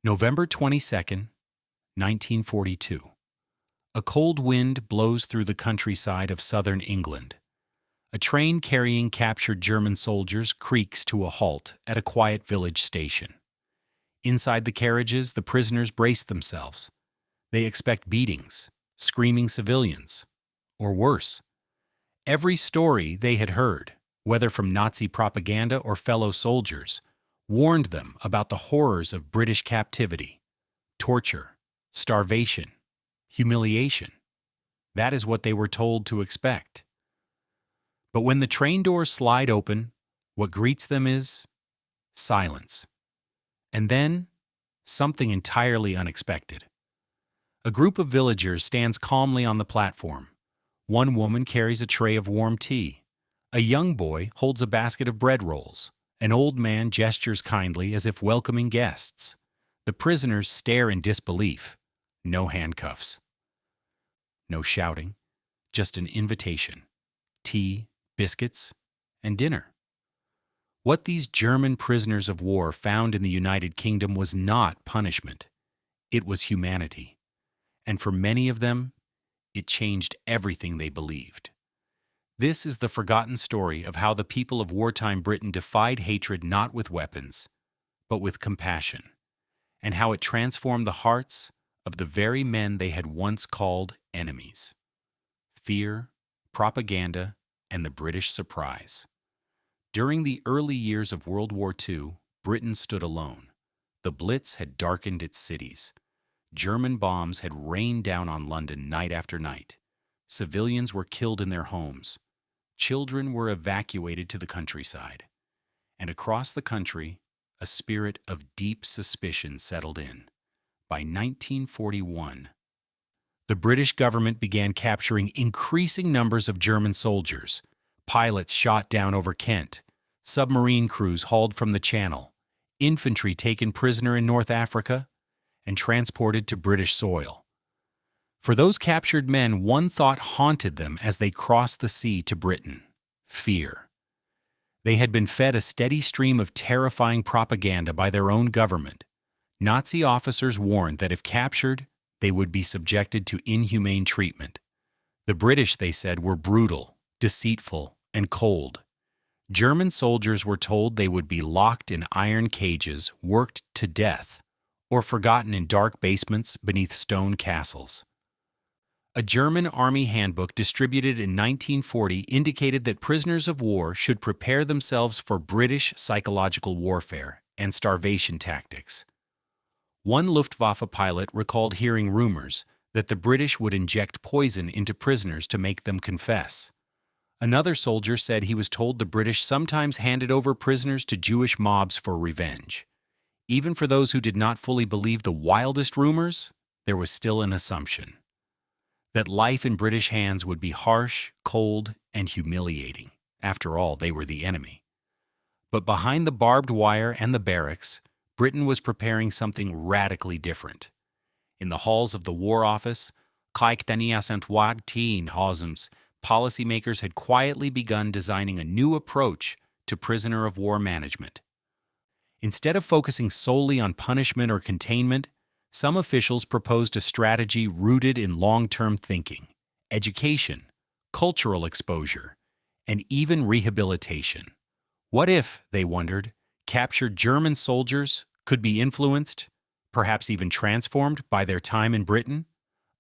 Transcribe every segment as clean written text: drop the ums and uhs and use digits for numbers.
November 22nd, 1942. A cold wind blows through the countryside of southern England. A train carrying captured German soldiers creaks to a halt at a quiet village station. Inside the carriages, the prisoners brace themselves. They expect beatings, screaming civilians, or worse. Every story they had heard, whether from Nazi propaganda or fellow soldiers, warned them about the horrors of British captivity, torture, starvation, humiliation. That is what they were told to expect. But when the train doors slide open, what greets them is silence. And then, something entirely unexpected. A group of villagers stands calmly on the platform. One woman carries a tray of warm tea. A young boy holds a basket of bread rolls. An old man gestures kindly as if welcoming guests. The prisoners stare in disbelief. No handcuffs. No shouting. Just an invitation. Tea, biscuits, and dinner. What these German prisoners of war found in the United Kingdom was not punishment. It was humanity. And for many of them, it changed everything they believed. This is the forgotten story of how the people of wartime Britain defied hatred not with weapons, but with compassion, and how it transformed the hearts of the very men they had once called enemies. Fear, propaganda, and the British surprise. During the early years of World War II, Britain stood alone. The Blitz had darkened its cities. German bombs had rained down on London night after night. Civilians were killed in their homes. Children were evacuated to the countryside. And across the country, a spirit of deep suspicion settled in. By 1941, the British government began capturing increasing numbers of German soldiers. Pilots shot down over Kent, submarine crews hauled from the Channel, infantry taken prisoner in North Africa, and transported to British soil. For those captured men, one thought haunted them as they crossed the sea to Britain: fear. They had been fed a steady stream of terrifying propaganda by their own government. Nazi officers warned that if captured, they would be subjected to inhumane treatment. The British, they said, were brutal, deceitful, and cold. German soldiers were told they would be locked in iron cages, worked to death, or forgotten in dark basements beneath stone castles. A German army handbook distributed in 1940 indicated that prisoners of war should prepare themselves for British psychological warfare and starvation tactics. One Luftwaffe pilot recalled hearing rumors that the British would inject poison into prisoners to make them confess. Another soldier said he was told the British sometimes handed over prisoners to Jewish mobs for revenge. Even for those who did not fully believe the wildest rumors, there was still an assumption that life in British hands would be harsh, cold, and humiliating. After all, they were the enemy. But behind the barbed wire and the barracks, Britain was preparing something radically different. In the halls of the War Office, policymakers had quietly begun designing a new approach to prisoner of war management. Instead of focusing solely on punishment or containment, some officials proposed a strategy rooted in long-term thinking, education, cultural exposure, and even rehabilitation. What if, they wondered, captured German soldiers could be influenced, perhaps even transformed by their time in Britain?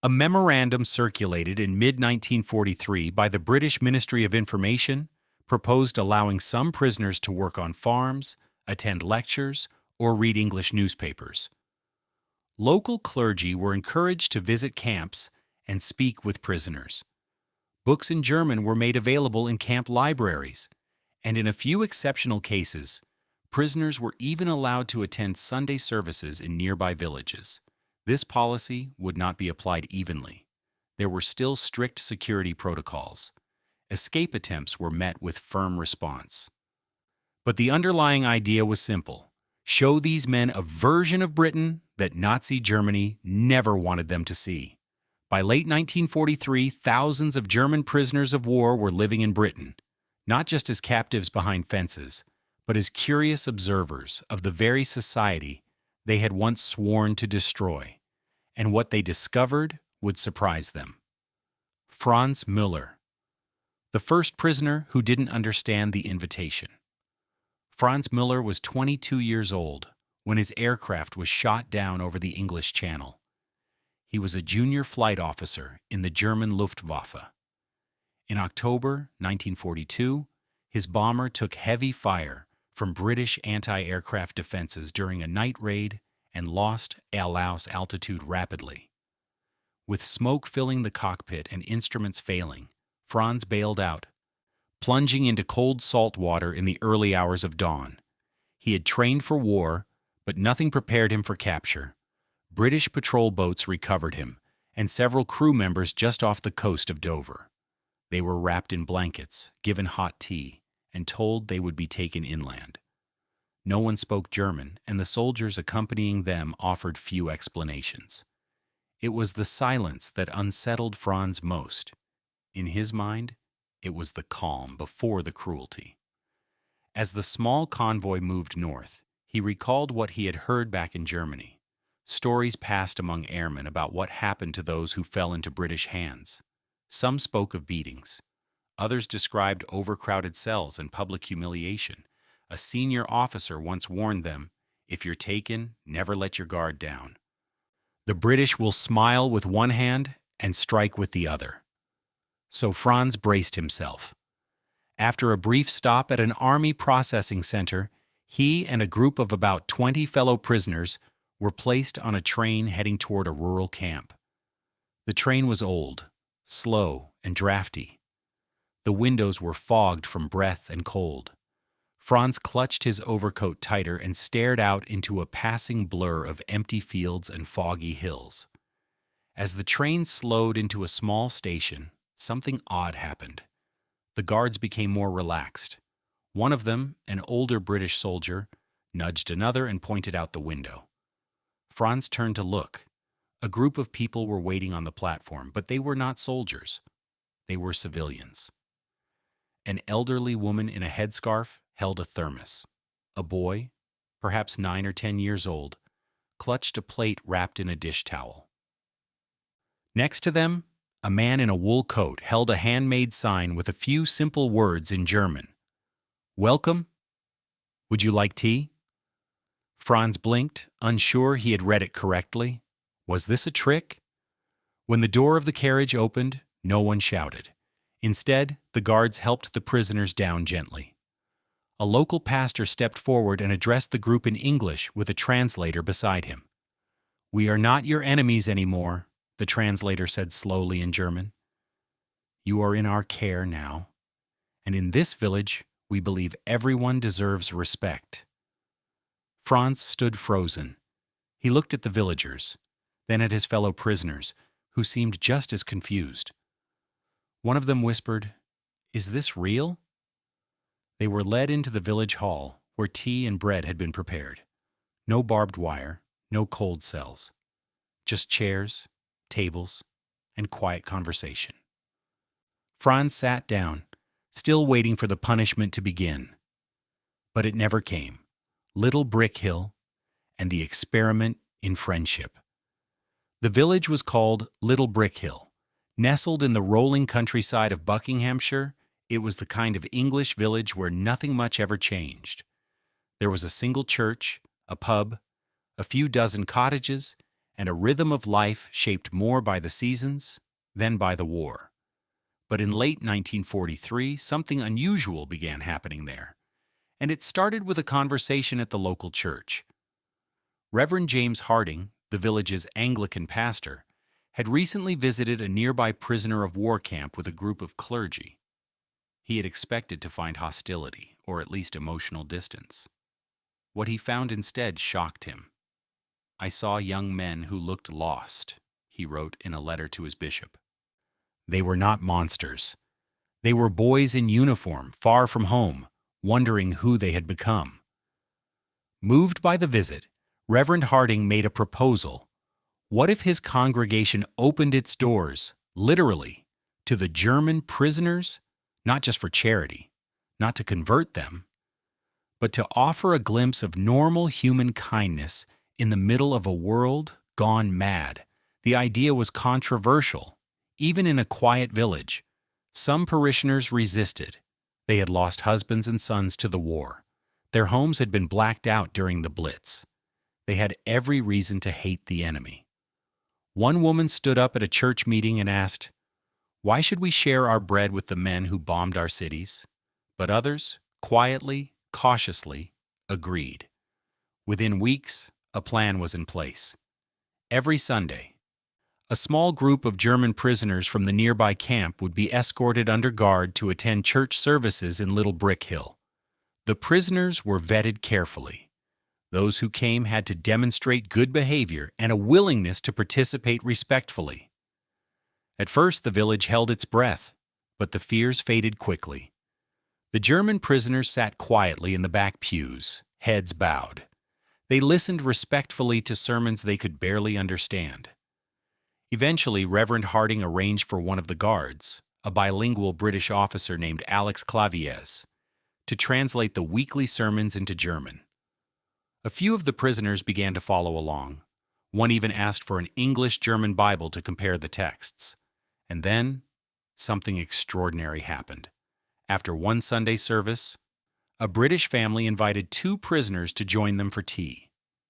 A memorandum circulated in mid-1943 by the British Ministry of Information proposed allowing some prisoners to work on farms, attend lectures, or read English newspapers. Local clergy were encouraged to visit camps and speak with prisoners. Books in German were made available in camp libraries, and in a few exceptional cases, prisoners were even allowed to attend Sunday services in nearby villages. This policy would not be applied evenly. There were still strict security protocols. Escape attempts were met with firm response. But the underlying idea was simple: show these men a version of Britain that Nazi Germany never wanted them to see. By late 1943, thousands of German prisoners of war were living in Britain, not just as captives behind fences, but as curious observers of the very society they had once sworn to destroy, and what they discovered would surprise them. Franz Müller, the first prisoner who didn't understand the invitation. Franz Müller was 22 years old when his aircraft was shot down over the English Channel. He was a junior flight officer in the German Luftwaffe. In October 1942, his bomber took heavy fire from British anti-aircraft defenses during a night raid and lost altitude rapidly. With smoke filling the cockpit and instruments failing, Franz bailed out, plunging into cold salt water in the early hours of dawn. He had trained for war, but nothing prepared him for capture. British patrol boats recovered him, and several crew members just off the coast of Dover. They were wrapped in blankets, given hot tea, and told they would be taken inland. No one spoke German, and the soldiers accompanying them offered few explanations. It was the silence that unsettled Franz most. In his mind, it was the calm before the cruelty. As the small convoy moved north, he recalled what he had heard back in Germany. Stories passed among airmen about what happened to those who fell into British hands. Some spoke of beatings. Others described overcrowded cells and public humiliation. A senior officer once warned them, "If you're taken, never let your guard down. The British will smile with one hand and strike with the other." So Franz braced himself. After a brief stop at an army processing center, he and a group of about 20 fellow prisoners were placed on a train heading toward a rural camp. The train was old, slow, and drafty. The windows were fogged from breath and cold. Franz clutched his overcoat tighter and stared out into a passing blur of empty fields and foggy hills. As the train slowed into a small station, something odd happened. The guards became more relaxed. One of them, an older British soldier, nudged another and pointed out the window. Franz turned to look. A group of people were waiting on the platform, but they were not soldiers. They were civilians. An elderly woman in a headscarf held a thermos. A boy, perhaps 9 or 10 years old, clutched a plate wrapped in a dish towel. Next to them, a man in a wool coat held a handmade sign with a few simple words in German. "Welcome. Would you like tea?" Franz blinked, unsure he had read it correctly. Was this a trick? When the door of the carriage opened, no one shouted. Instead, the guards helped the prisoners down gently. A local pastor stepped forward and addressed the group in English with a translator beside him. "We are not your enemies anymore," the translator said slowly in German. "You are in our care now, and in this village we believe everyone deserves respect." Franz stood frozen. He looked at the villagers, then at his fellow prisoners, who seemed just as confused. One of them whispered, "Is this real?" They were led into the village hall, where tea and bread had been prepared. No barbed wire, no cold cells. Just chairs, tables, and quiet conversation. Franz sat down, still waiting for the punishment to begin. But it never came. Little Brick Hill and the experiment in friendship. The village was called Little Brick Hill. Nestled in the rolling countryside of Buckinghamshire, it was the kind of English village where nothing much ever changed. There was a single church, a pub, a few dozen cottages, and a rhythm of life shaped more by the seasons than by the war. But in late 1943, something unusual began happening there, and it started with a conversation at the local church. Reverend James Harding, the village's Anglican pastor, had recently visited a nearby prisoner of war camp with a group of clergy. He had expected to find hostility, or at least emotional distance. What he found instead shocked him. "I saw young men who looked lost," he wrote in a letter to his bishop. They were not monsters. They were boys in uniform, far from home, wondering who they had become. Moved by the visit, Reverend Harding made a proposal. What if his congregation opened its doors, literally, to the German prisoners, not just for charity, not to convert them, but to offer a glimpse of normal human kindness in the middle of a world gone mad. The idea was controversial, even in a quiet village. Some parishioners resisted. They had lost husbands and sons to the war. Their homes had been blacked out during the Blitz. They had every reason to hate the enemy. One woman stood up at a church meeting and asked, "Why should we share our bread with the men who bombed our cities?" But others, quietly, cautiously, agreed. Within weeks, a plan was in place. Every Sunday, a small group of German prisoners from the nearby camp would be escorted under guard to attend church services in Little Brick Hill. The prisoners were vetted carefully. Those who came had to demonstrate good behavior and a willingness to participate respectfully. At first, the village held its breath, but the fears faded quickly. The German prisoners sat quietly in the back pews, heads bowed. They listened respectfully to sermons they could barely understand. Eventually, Reverend Harding arranged for one of the guards, a bilingual British officer named Alex Claviez, to translate the weekly sermons into German. A few of the prisoners began to follow along. One even asked for an English-German Bible to compare the texts. And then, something extraordinary happened. After one Sunday service, a British family invited two prisoners to join them for tea.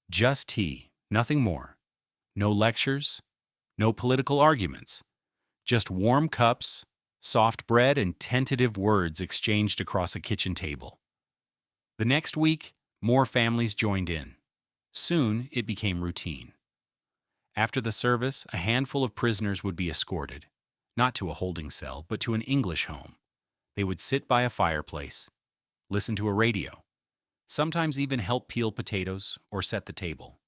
Just tea, nothing more. No lectures, no political arguments. Just warm cups, soft bread, and tentative words exchanged across a kitchen table. The next week, more families joined in. Soon, it became routine. After the service, a handful of prisoners would be escorted, not to a holding cell, but to an English home. They would sit by a fireplace, listen to a radio, sometimes even help peel potatoes or set the table.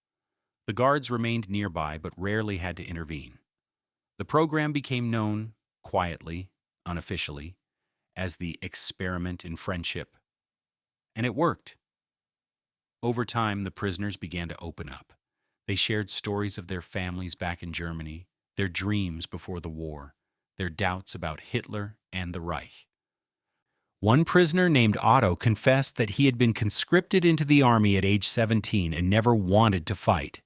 The guards remained nearby but rarely had to intervene. The program became known, quietly, unofficially, as the experiment in friendship. And it worked. Over time, the prisoners began to open up. They shared stories of their families back in Germany, their dreams before the war, their doubts about Hitler and the Reich. One prisoner named Otto confessed that he had been conscripted into the army at age 17 and never wanted to fight.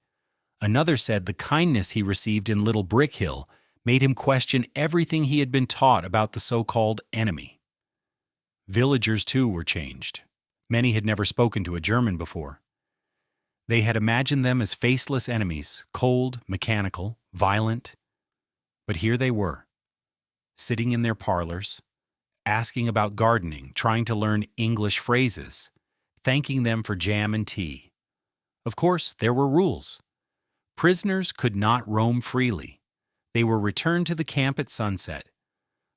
Another said the kindness he received in Little Brick Hill made him question everything he had been taught about the so-called enemy. Villagers, too, were changed. Many had never spoken to a German before. They had imagined them as faceless enemies, cold, mechanical, violent. But here they were, sitting in their parlors, asking about gardening, trying to learn English phrases, thanking them for jam and tea. Of course, there were rules. Prisoners could not roam freely. They were returned to the camp at sunset.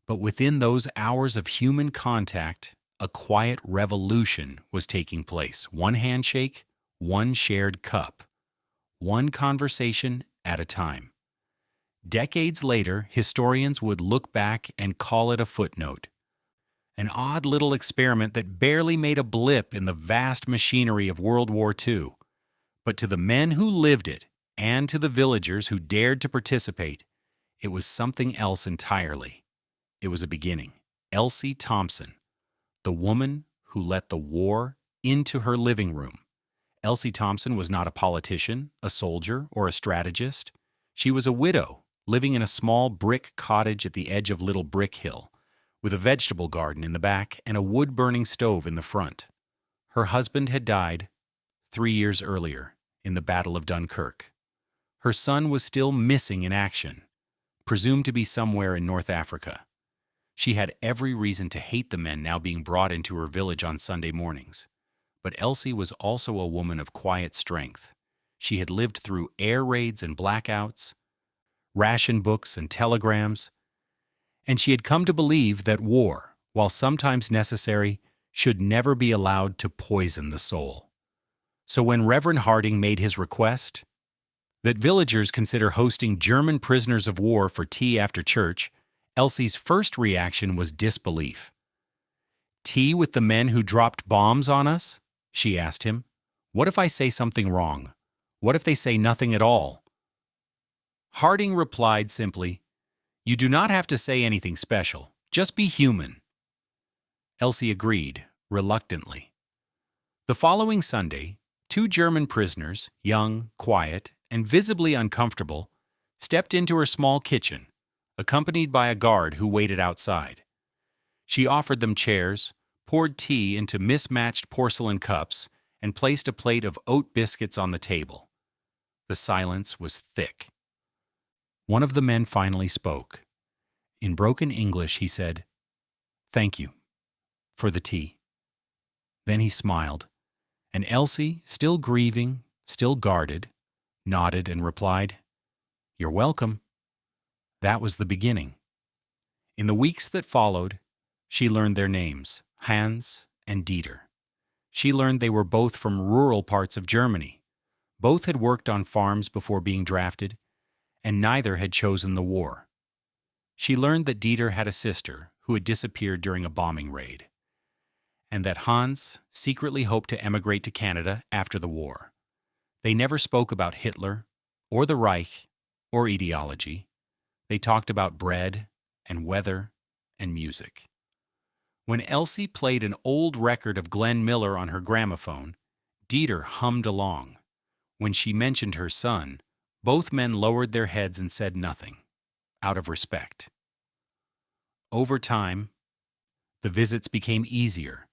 But within those hours of human contact, a quiet revolution was taking place. One handshake, one shared cup, one conversation at a time. Decades later, historians would look back and call it a footnote. An odd little experiment that barely made a blip in the vast machinery of World War II. But to the men who lived it, and to the villagers who dared to participate, it was something else entirely. It was a beginning. Elsie Thompson, the woman who let the war into her living room. Elsie Thompson was not a politician, a soldier, or a strategist. She was a widow, living in a small brick cottage at the edge of Little Brick Hill, with a vegetable garden in the back and a wood-burning stove in the front. Her husband had died 3 years earlier in the Battle of Dunkirk. Her son was still missing in action, presumed to be somewhere in North Africa. She had every reason to hate the men now being brought into her village on Sunday mornings. But Elsie was also a woman of quiet strength. She had lived through air raids and blackouts, ration books and telegrams, and she had come to believe that war, while sometimes necessary, should never be allowed to poison the soul. So when Reverend Harding made his request that villagers consider hosting German prisoners of war for tea after church, Elsie's first reaction was disbelief. "Tea with the men who dropped bombs on us?" she asked him. "What if I say something wrong? What if they say nothing at all?" Harding replied simply, "You do not have to say anything special. Just be human." Elsie agreed, reluctantly. The following Sunday, Two German prisoners, young, quiet, and visibly uncomfortable, stepped into her small kitchen, accompanied by a guard who waited outside. She offered them chairs, poured tea into mismatched porcelain cups, and placed a plate of oat biscuits on the table. The silence was thick. One of the men finally spoke. In broken English, he said, "Thank you for the tea." Then he smiled, and Elsie, still grieving, still guarded, nodded and replied, "You're welcome." That was the beginning. In the weeks that followed, she learned their names, Hans and Dieter. She learned they were both from rural parts of Germany. Both had worked on farms before being drafted, and neither had chosen the war. She learned that Dieter had a sister who had disappeared during a bombing raid, and that Hans secretly hoped to emigrate to Canada after the war. They never spoke about Hitler, or the Reich, or ideology. They talked about bread and weather and music. When Elsie played an old record of Glenn Miller on her gramophone, Dieter hummed along. When she mentioned her son, both men lowered their heads and said nothing, out of respect. Over time, the visits became easier.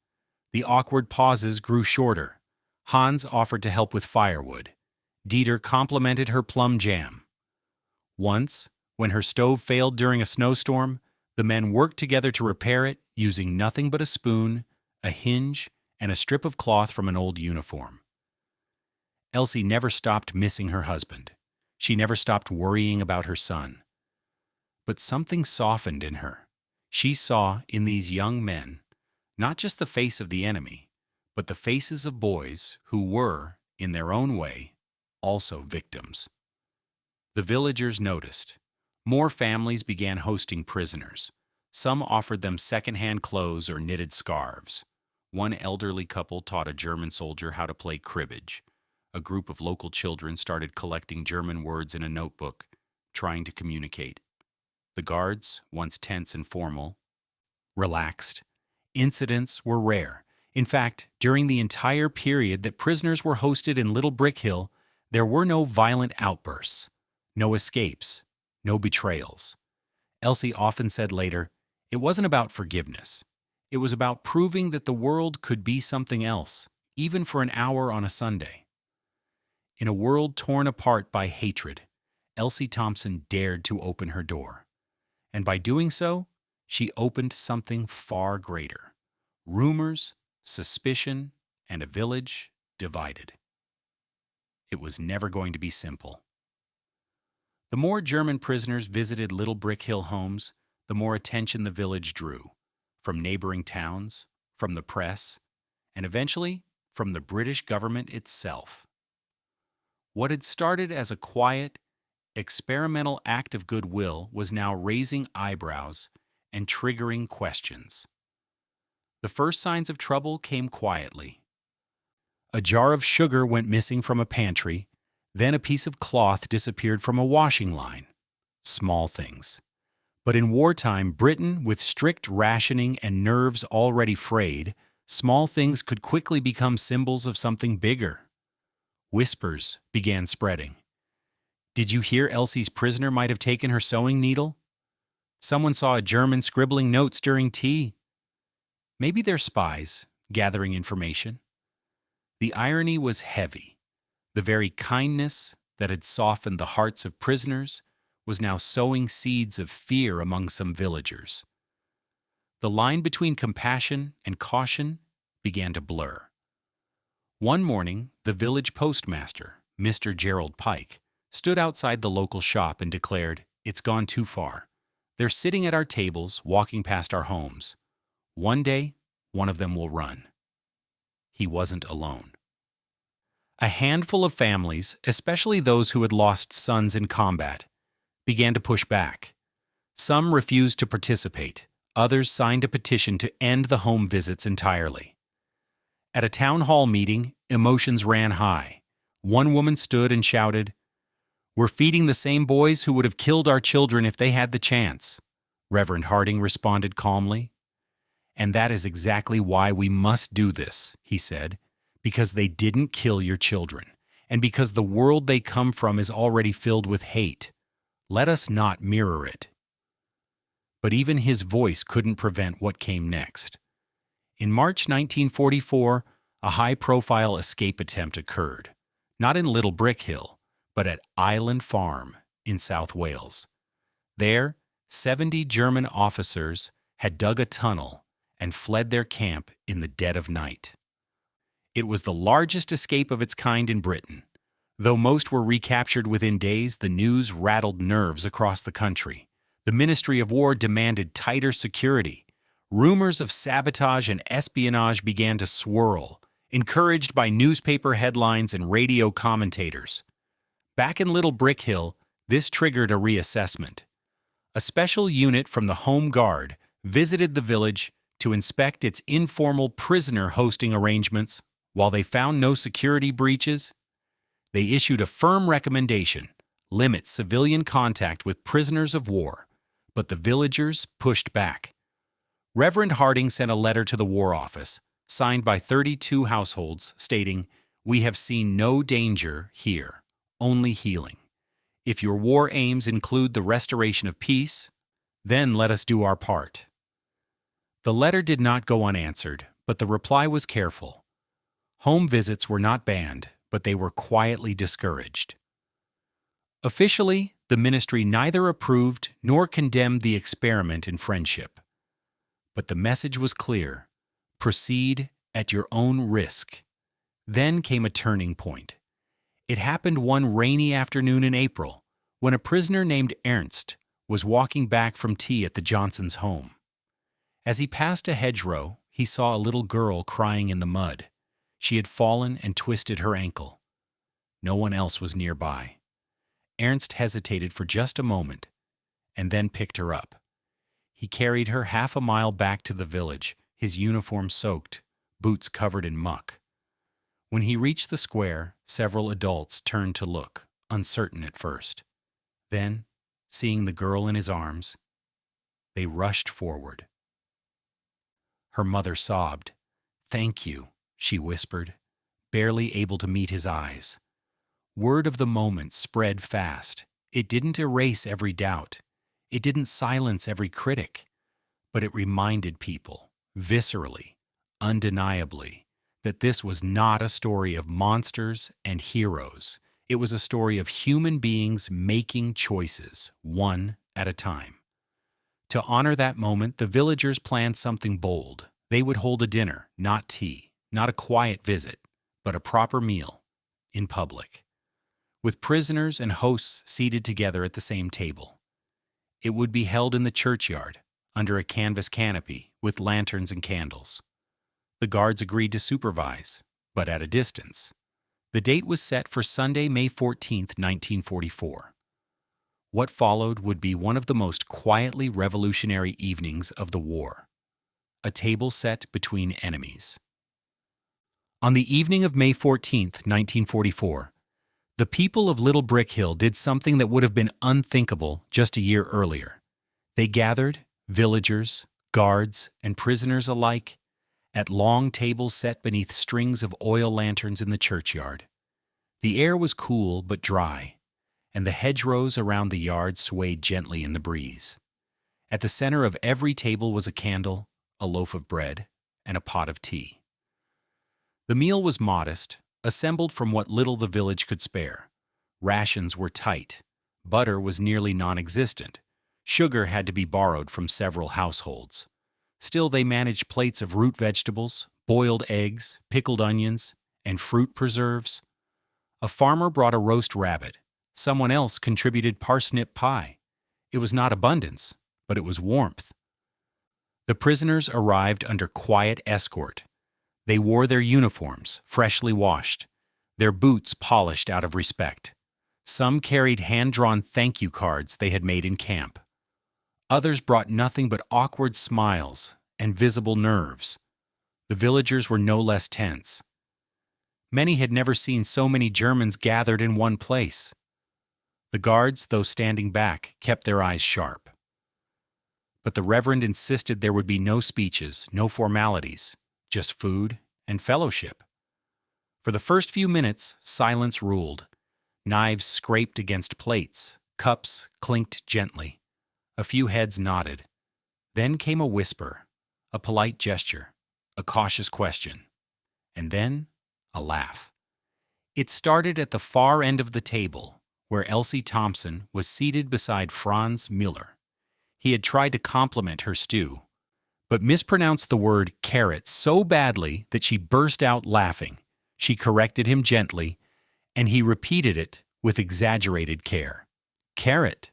The awkward pauses grew shorter. Hans offered to help with firewood. Dieter complimented her plum jam. Once, when her stove failed during a snowstorm, the men worked together to repair it using nothing but a spoon, a hinge, and a strip of cloth from an old uniform. Elsie never stopped missing her husband. She never stopped worrying about her son. But something softened in her. She saw in these young men not just the face of the enemy, but the faces of boys who were, in their own way, also victims. The villagers noticed. More families began hosting prisoners. Some offered them second-hand clothes or knitted scarves. One elderly couple taught a German soldier how to play cribbage. A group of local children started collecting German words in a notebook, trying to communicate. The guards, once tense and formal, relaxed. Incidents were rare. In fact, during the entire period that prisoners were hosted in Little Brick Hill, there were no violent outbursts, no escapes, no betrayals. Elsie often said later, it wasn't about forgiveness. It was about proving that the world could be something else, even for an hour on a Sunday. In a world torn apart by hatred, Elsie Thompson dared to open her door. And by doing so, she opened something far greater. Rumors, suspicion, and a village divided. It was never going to be simple. The more German prisoners visited Little Brick Hill homes, the more attention the village drew, from neighboring towns, from the press, and eventually from the British government itself. What had started as a quiet, experimental act of goodwill was now raising eyebrows and triggering questions. The first signs of trouble came quietly. A jar of sugar went missing from a pantry, then a piece of cloth disappeared from a washing line. Small things. But in wartime Britain, with strict rationing and nerves already frayed, small things could quickly become symbols of something bigger. Whispers began spreading. Did you hear Elsie's prisoner might have taken her sewing needle? Someone saw a German scribbling notes during tea. Maybe they're spies, gathering information. The irony was heavy. The very kindness that had softened the hearts of prisoners was now sowing seeds of fear among some villagers. The line between compassion and caution began to blur. One morning, the village postmaster, Mr. Gerald Pike, stood outside the local shop and declared, "It's gone too far. They're sitting at our tables, walking past our homes. One day, one of them will run." He wasn't alone. A handful of families, especially those who had lost sons in combat, began to push back. Some refused to participate. Others signed a petition to end the home visits entirely. At a town hall meeting, emotions ran high. One woman stood and shouted, "We're feeding the same boys who would have killed our children if they had the chance." Reverend Harding responded calmly. "And that is exactly why we must do this," he said, because they didn't kill your children, and because the world they come from is already filled with hate. Let us not mirror it." But even his voice couldn't prevent what came next. In March 1944, a high-profile escape attempt occurred, not in Little Brick Hill, but at Island Farm in South Wales. There, 70 German officers had dug a tunnel and fled their camp in the dead of night. It was the largest escape of its kind in Britain. Though most were recaptured within days, the news rattled nerves across the country. The Ministry of War demanded tighter security. Rumors of sabotage and espionage began to swirl, encouraged by newspaper headlines and radio commentators. Back in Little Brick Hill, this triggered a reassessment. A special unit from the Home Guard visited the village to inspect its informal prisoner hosting arrangements. While they found no security breaches, they issued a firm recommendation: limit civilian contact with prisoners of war. But the villagers pushed back. Reverend Harding sent a letter to the War Office, signed by 32 households, stating, "We have seen no danger here, only healing. If your war aims include the restoration of peace, then let us do our part." The letter did not go unanswered, but the reply was careful. Home visits were not banned, but they were quietly discouraged. Officially, the ministry neither approved nor condemned the experiment in friendship. But the message was clear: proceed at your own risk. Then came a turning point. It happened one rainy afternoon in April, when a prisoner named Ernst was walking back from tea at the Johnsons' home. As he passed a hedgerow, he saw a little girl crying in the mud. She had fallen and twisted her ankle. No one else was nearby. Ernst hesitated for just a moment, and then picked her up. He carried her half a mile back to the village, his uniform soaked, boots covered in muck. When he reached the square, several adults turned to look, uncertain at first. Then, seeing the girl in his arms, they rushed forward. Her mother sobbed. "Thank you," she whispered, barely able to meet his eyes. Word of the moment spread fast. It didn't erase every doubt. It didn't silence every critic. But it reminded people, viscerally, undeniably, that this was not a story of monsters and heroes. It was a story of human beings making choices, one at a time. To honor that moment, the villagers planned something bold. They would hold a dinner, not tea, not a quiet visit, but a proper meal, in public, with prisoners and hosts seated together at the same table. It would be held in the churchyard, under a canvas canopy, with lanterns and candles. The guards agreed to supervise, but at a distance. The date was set for Sunday, May 14, 1944. What followed would be one of the most quietly revolutionary evenings of the war. A table set between enemies. On the evening of May 14, 1944, the people of Little Brick Hill did something that would have been unthinkable just a year earlier. They gathered, villagers, guards, and prisoners alike, at long tables set beneath strings of oil lanterns in the churchyard. The air was cool but dry, and the hedgerows around the yard swayed gently in the breeze. At the center of every table was a candle, a loaf of bread, and a pot of tea. The meal was modest, assembled from what little the village could spare. Rations were tight. Butter was nearly non-existent. Sugar had to be borrowed from several households. Still, they managed plates of root vegetables, boiled eggs, pickled onions, and fruit preserves. A farmer brought a roast rabbit. Someone else contributed parsnip pie. It was not abundance, but it was warmth. The prisoners arrived under quiet escort. They wore their uniforms, freshly washed, their boots polished out of respect. Some carried hand-drawn thank you cards they had made in camp. Others brought nothing but awkward smiles and visible nerves. The villagers were no less tense. Many had never seen so many Germans gathered in one place. The guards, though standing back, kept their eyes sharp. But the Reverend insisted there would be no speeches, no formalities, just food and fellowship. For the first few minutes, silence ruled. Knives scraped against plates, cups clinked gently. A few heads nodded. Then came a whisper, a polite gesture, a cautious question, and then a laugh. It started at the far end of the table, where Elsie Thompson was seated beside Franz Müller. He had tried to compliment her stew, but mispronounced the word carrot so badly that she burst out laughing. She corrected him gently, and he repeated it with exaggerated care. "Carrot,"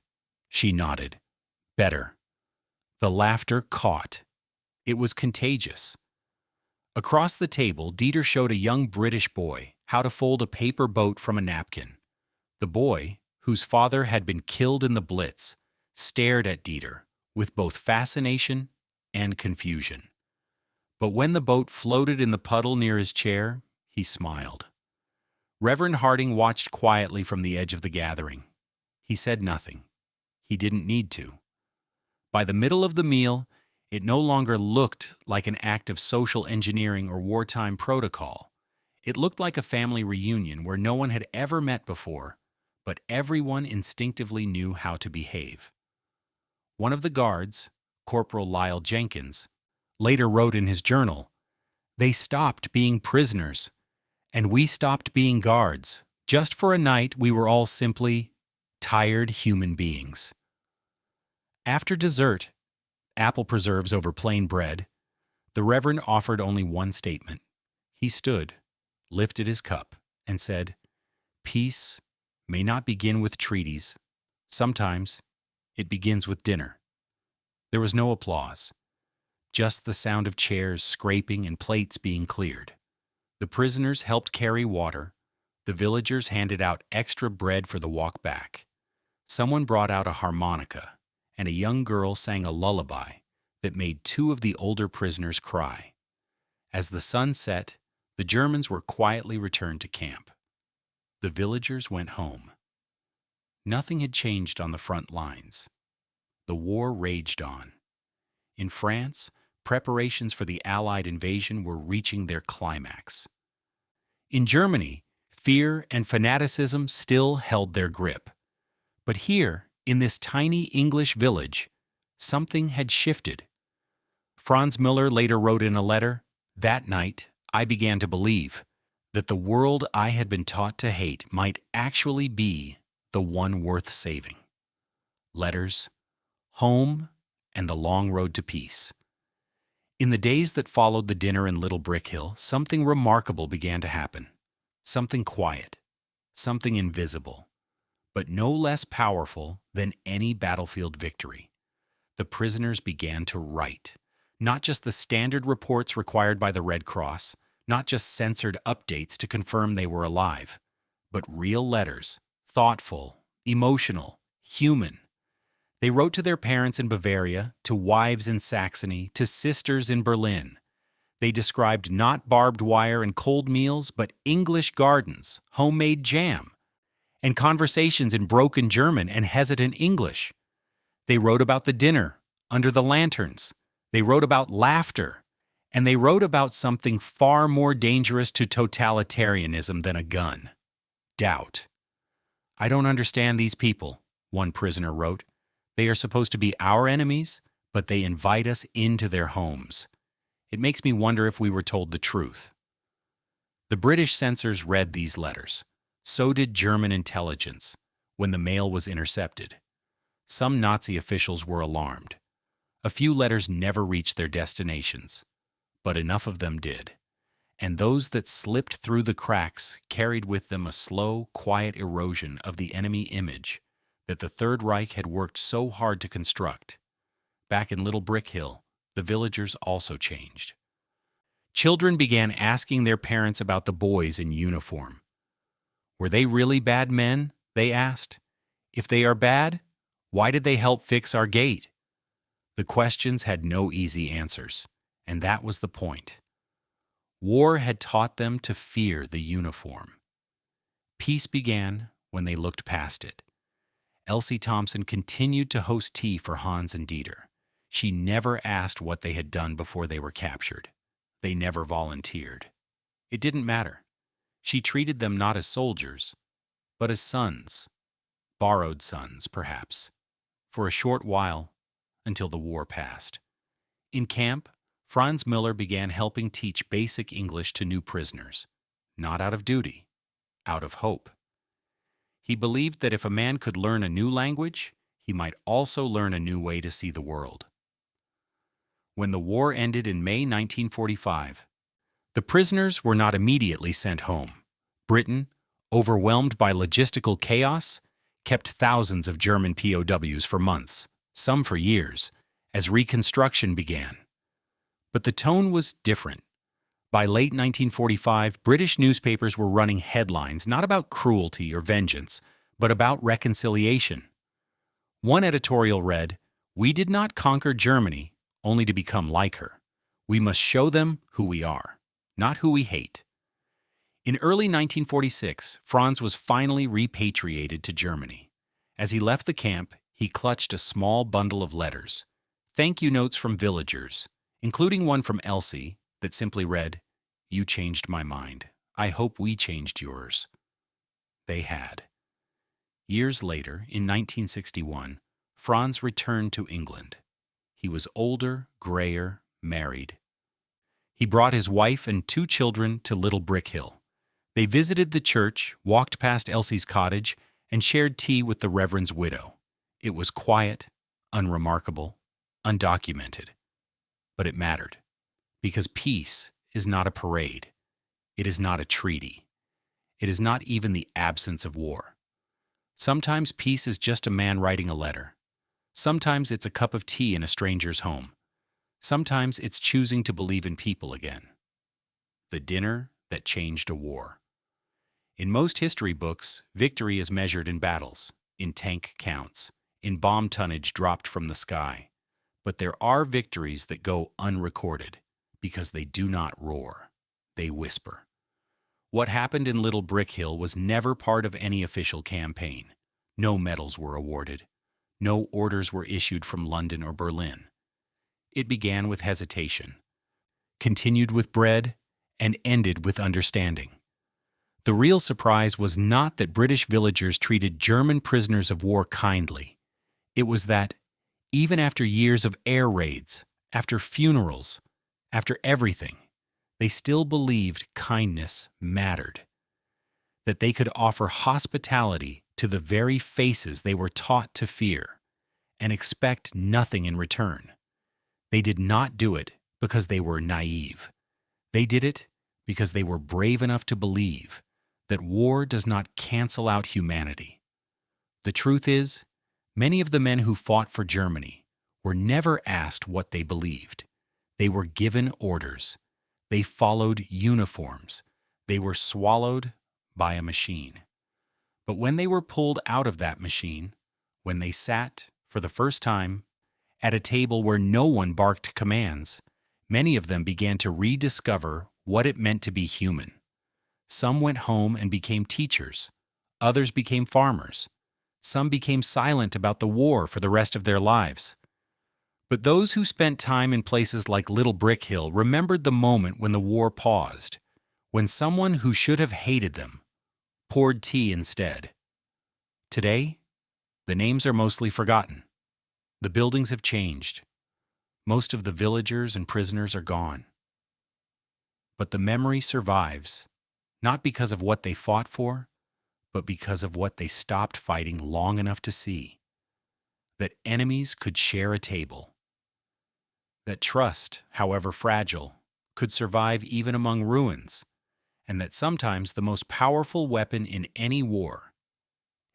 she nodded. "Better." The laughter caught. It was contagious. Across the table, Dieter showed a young British boy how to fold a paper boat from a napkin. The boy, whose father had been killed in the Blitz, stared at Dieter with both fascination and confusion. But when the boat floated in the puddle near his chair, he smiled. Reverend Harding watched quietly from the edge of the gathering. He said nothing. He didn't need to. By the middle of the meal, it no longer looked like an act of social engineering or wartime protocol. It looked like a family reunion where no one had ever met before, but everyone instinctively knew how to behave. One of the guards, Corporal Lyle Jenkins, later wrote in his journal, "They stopped being prisoners, and we stopped being guards. Just for a night, we were all simply tired human beings." After dessert, apple preserves over plain bread, the Reverend offered only one statement. He stood, lifted his cup, and said, "Peace may not begin with treaties. Sometimes it begins with dinner." There was no applause, just the sound of chairs scraping and plates being cleared. The prisoners helped carry water. The villagers handed out extra bread for the walk back. Someone brought out a harmonica, and a young girl sang a lullaby that made two of the older prisoners cry. As the sun set, the Germans were quietly returned to camp. The villagers went home. Nothing had changed on the front lines. The war raged on. In France, preparations for the Allied invasion were reaching their climax. In Germany, fear and fanaticism still held their grip. But here, in this tiny English village, something had shifted. Franz Müller later wrote in a letter, "That night, I began to believe that the world I had been taught to hate might actually be the one worth saving." Letters, home, and the long road to peace. In the days that followed the dinner in Little Brick Hill, something remarkable began to happen. Something quiet, something invisible, but no less powerful than any battlefield victory. The prisoners began to write, not just the standard reports required by the Red Cross, not just censored updates to confirm they were alive, but real letters, thoughtful, emotional, human. They wrote to their parents in Bavaria, to wives in Saxony, to sisters in Berlin. They described not barbed wire and cold meals, but English gardens, homemade jam, and conversations in broken German and hesitant English. They wrote about the dinner, under the lanterns. They wrote about laughter. And they wrote about something far more dangerous to totalitarianism than a gun: doubt. "I don't understand these people," one prisoner wrote. "They are supposed to be our enemies, but they invite us into their homes. It makes me wonder if we were told the truth." The British censors read these letters. So did German intelligence, when the mail was intercepted. Some Nazi officials were alarmed. A few letters never reached their destinations, but enough of them did. And those that slipped through the cracks carried with them a slow, quiet erosion of the enemy image that the Third Reich had worked so hard to construct. Back in Little Brick Hill, the villagers also changed. Children began asking their parents about the boys in uniform. Were they really bad men? They asked. If they are bad, why did they help fix our gate? The questions had no easy answers, and that was the point. War had taught them to fear the uniform. Peace began when they looked past it. Elsie Thompson continued to host tea for Hans and Dieter. She never asked what they had done before they were captured. They never volunteered. It didn't matter. She treated them not as soldiers, but as sons, borrowed sons, perhaps, for a short while until the war passed. In camp, Franz Miller began helping teach basic English to new prisoners, not out of duty, out of hope. He believed that if a man could learn a new language, he might also learn a new way to see the world. When the war ended in May 1945, the prisoners were not immediately sent home. Britain, overwhelmed by logistical chaos, kept thousands of German POWs for months, some for years, as reconstruction began. But the tone was different. By late 1945, British newspapers were running headlines not about cruelty or vengeance, but about reconciliation. One editorial read, "We did not conquer Germany only to become like her. We must show them who we are, not who we hate." In early 1946, Franz was finally repatriated to Germany. As he left the camp, he clutched a small bundle of letters, thank you notes from villagers, including one from Elsie that simply read, "You changed my mind. I hope we changed yours." They had. Years later, in 1961, Franz returned to England. He was older, grayer, married. He brought his wife and 2 children to Little Brick Hill. They visited the church, walked past Elsie's cottage, and shared tea with the Reverend's widow. It was quiet, unremarkable, undocumented. But it mattered, because peace is not a parade. It is not a treaty. It is not even the absence of war. Sometimes peace is just a man writing a letter. Sometimes it's a cup of tea in a stranger's home. Sometimes it's choosing to believe in people again. The dinner that changed a war. In most history books, victory is measured in battles, in tank counts, in bomb tonnage dropped from the sky. But there are victories that go unrecorded because they do not roar, they whisper. What happened in Little Brick Hill was never part of any official campaign. No medals were awarded. No orders were issued from London or Berlin. It began with hesitation, continued with bread, and ended with understanding. The real surprise was not that British villagers treated German prisoners of war kindly. It was that, even after years of air raids, after funerals, after everything, they still believed kindness mattered. That they could offer hospitality to the very faces they were taught to fear and expect nothing in return. They did not do it because they were naive. They did it because they were brave enough to believe that war does not cancel out humanity. The truth is, many of the men who fought for Germany were never asked what they believed. They were given orders. They followed uniforms. They were swallowed by a machine. But when they were pulled out of that machine, when they sat, for the first time, at a table where no one barked commands, many of them began to rediscover what it meant to be human. Some went home and became teachers. Others became farmers. Some became silent about the war for the rest of their lives. But those who spent time in places like Little Brick Hill remembered the moment when the war paused, when someone who should have hated them poured tea instead. Today, the names are mostly forgotten. The buildings have changed. Most of the villagers and prisoners are gone. But the memory survives, not because of what they fought for, but because of what they stopped fighting long enough to see. That enemies could share a table. That trust, however fragile, could survive even among ruins, and that sometimes the most powerful weapon in any war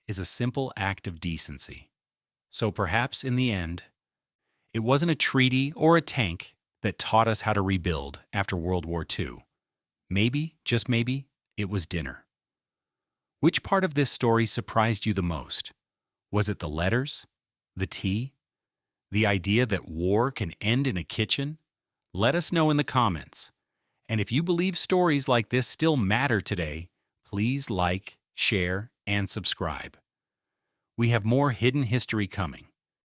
is a simple act of decency. So perhaps in the end, it wasn't a treaty or a tank that taught us how to rebuild after World War II. Maybe, just maybe, it was dinner. Which part of this story surprised you the most? Was it the letters? The tea? The idea that war can end in a kitchen? Let us know in the comments. And if you believe stories like this still matter today, please like, share, and subscribe. We have more hidden history coming.